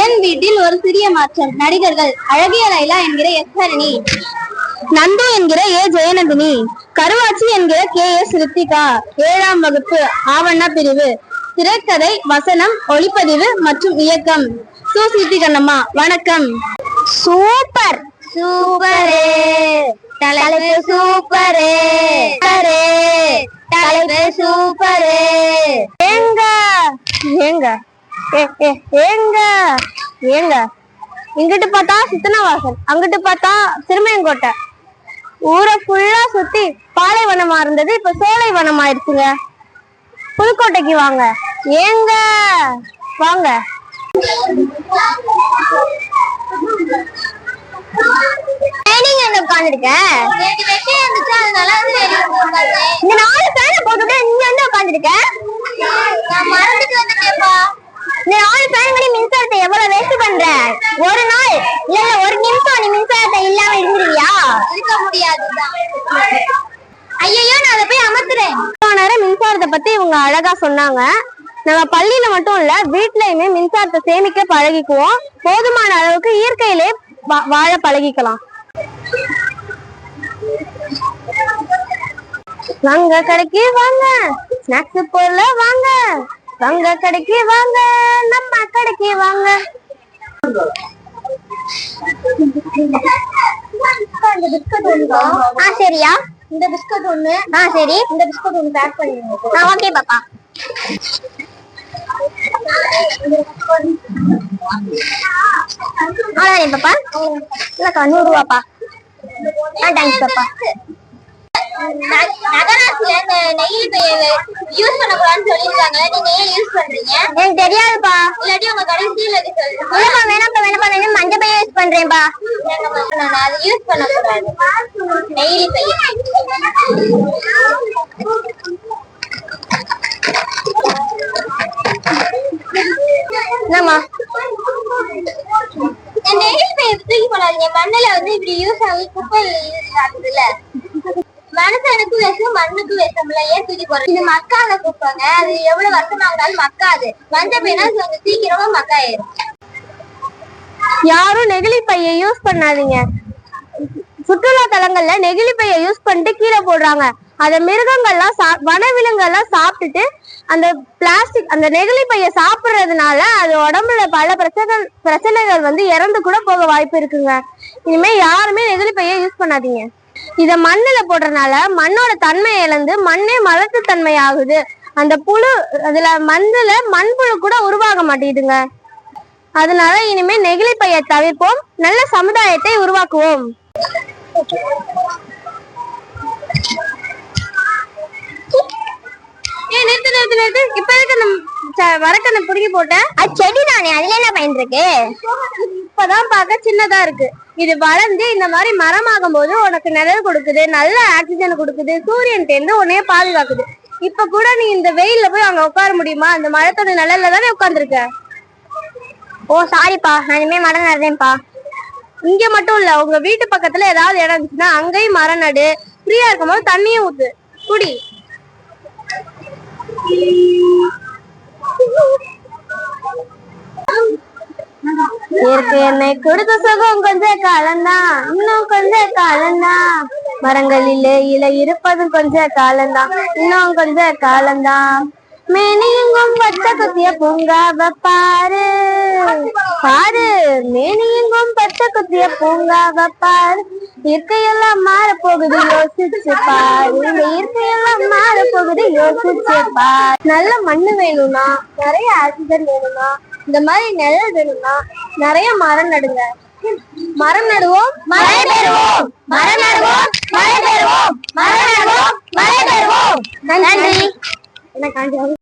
என் வீட்டில் ஒரு சிறிய மாற்றம். நடிகர்கள் அழகிய லைலா என்கிற எஸ் ஹரிணி, நந்து என்கிற ஏ ஜெயநந்தினி, கருவாச்சி என்கிற கே எஸ் ரித்திகா. 7ஆம் வகுப்பு ஆவண்ணா பிரிவு. திரைக்கதை, வசனம், ஒளிப்பதிவு மற்றும் இயக்கம் சு. கண்ணம்மா. வணக்கம். சூப்பர் சூப்பரே தலைப்பு சூப்பரே தலைப்பு சூப்பரே. ஏங்க ஏங்க ஏங்க ஏங்க இங்கிட்டு பார்த்தா சித்தனவாசல், அங்கிட்டு பார்த்தா திருமயங்கோட்டை. ஊரை ஃபுல்லா சுத்தி பாலைவனமா இருந்தது, இப்ப சோலைவனம் ஆயிடுச்சுங்க. புதுக்கோட்டைக்கு வாங்க. ஏங்க வாங்க. உட்காந்துருக்க இந்த 4 பேனை போட்டுட்டு இங்க வந்து உட்காந்துருக்க. இந்த 4 பேன்களையும் மின்சாரத்தை எவ்வளவு வேஸ்ட் பண்ற? ஒரு நாள் இல்ல ஒரு நிமிஷம் நீ மின்சாரத்தை இல்லாம இருந்துருவியா? இருக்க முடியாதுதான். ஐயோ, நான் அதை போய் அமர்த்துறேன். மின்சாரத்தை பத்தி இவங்க அழகா சொன்னாங்க. நம்ம பள்ளியில மட்டும் இல்ல, வீட்லயுமே மின்சாரத்தை சேமிக்க பழகிக்குவோம். போதுமான அளவுக்கு இயற்கையிலே வாழ பழகிக்கலாம். வாங்க கடைக்கு வாங்க, ஸ்நாக்ஸ் பொருள வாங்க. வாங்க கடைக்கு வாங்க, நம்ம கடைக்கு வாங்க. சரியா? இந்த பிஸ்கட் ஒண்ணு. சரி, இந்த பிஸ்கட் ஒண்ணு பேக் பண்ணிடுங்க. ஓகே பாப்பா. அவ்வளவுதானே பாப்பா? இல்லக்கா 100 ரூபாப்பா. தேங்க்ஸ் பாப்பா. நகராட்சியில இந்த நெகிழி பையை யூஸ் பண்ணக்கூடாதுன்னு சொல்லிருக்காங்க. நீங்க ஏன் யூஸ் பண்றீங்க? எனக்கு தெரியாதுப்பா. இல்லாட்டி உங்க கடைசியில இல்லப்பா, வேணாப்பா வேணும், மஞ்சள் பையை யூஸ் பண்றேன்ப்பா. நான் அதை யூஸ் பண்ணக்கூடாது. நெகிழி பையை என்னம்மா? நெகிழி பையை தூக்கி போடாதீங்க. மண்ணுல வந்து இப்படி யூஸ் ஆகி குப்பை ஆகுதுல்ல. மனுஷனுக்கு விஷம், மண்ணுக்கு விஷம்ல. ஏன் தூக்கி போடுறது? இது மக்காத குப்பைங்க. அது எவ்வளவு வருஷம் ஆகுனாலும் மக்காது. மஞ்சள் பையனா கொஞ்சம் சீக்கிரமா மக்காயிரும். யாரும் நெகிழி பையை யூஸ் பண்ணாதீங்க. சுற்றுலா தலங்கள்ல நெகிழி பையை யூஸ் பண்ணிட்டு கீழே போடுறாங்க. அத மிருகங்கள்லாம் வனவிலங்கெல்லாம் சாப்பிட்டுட்டு அந்த பிளாஸ்டிக் அந்த நெகிழி பையை சாப்பிடுறதுனால அது உடம்புல பல பிரச்சனைகள் வந்து இறந்து கூட போக வாய்ப்பு இருக்குங்க. இனிமே யாருமே நெகிழி பையை யூஸ் பண்ணாதீங்க. இத மண்ணுல போடுறதுனால மண்ணோட தன்மை இழந்து மண்ணே மலட்டு தன்மை ஆகுது. அந்த புழு அதுல மண்ணுல மண்புழு கூட உருவாக மாட்டேங்குதுங்க. அதனால இனிமே நெகிழி பையை தவிர்ப்போம். நல்ல சமுதாயத்தை உருவாக்குவோம். இப்ப வரக்கண்ண புடுங்கி போட்டேன். அது செடி தானே, அதுல என்ன பயன் இருக்கு? இப்பதான் பார்க்க சின்னதா இருக்கு. இது வளர்ந்து இந்த மாதிரி மரமாகும் போது உனக்கு நிழல் கொடுக்குது, நல்ல ஆக்சிஜன் கொடுக்குது, சூரியன் தேர்ந்து உன்னைய பாதுகாக்குது. இப்ப கூட நீ இந்த வெயில்ல போய் அங்க உட்கார முடியுமா? அந்த மரத்தோட நிழல்ல தானே உட்கார்ந்துருக்க. ஓ சாரிப்பா, நான் இனிமே மரம் நடுறேன்ப்பா. இங்க மட்டும் இல்ல, உங்க வீட்டு பக்கத்துல ஏதாவது இடம் இருந்துச்சுன்னா அங்கேயும் மரம் நடு. ஃப்ரீயா இருக்கும் போது தண்ணியும் ஊத்து, குடி. இயற்கை என்னை கொடுத்த சுகம் கொஞ்ச காலம்தான், இன்னும் கொஞ்ச காலம்தான். மரங்களிலே இலை இருப்பதும் கொஞ்ச காலம்தான், இன்னும் கொஞ்ச காலம்தான். மேனியெங்கும் பச்சை குத்திய பூங்காவ பாரு பாரு, மேனியெங்கும் பச்சை குத்திய பூங்காவ பாரு. இயற்கையெல்லாம் மாற போகுது, யோசிச்சு பாரு. இந்த இயற்கையெல்லாம் மாற போகுது, யோசிச்சு பாரு. நல்ல மண்ணு வேணும்னா, நிறைய ஆக்சிஜன் வேணும்னா, இந்த மாதிரி நிழல் வேணும்னா நிறைய மரம் நடுங்க. மரம் நடுவோம், மழை பெறுவோம். மரம் நடுவோம், மழை பெறுவோம். மரம் நடுவோம், மழை பெறுவோம். நன்றி.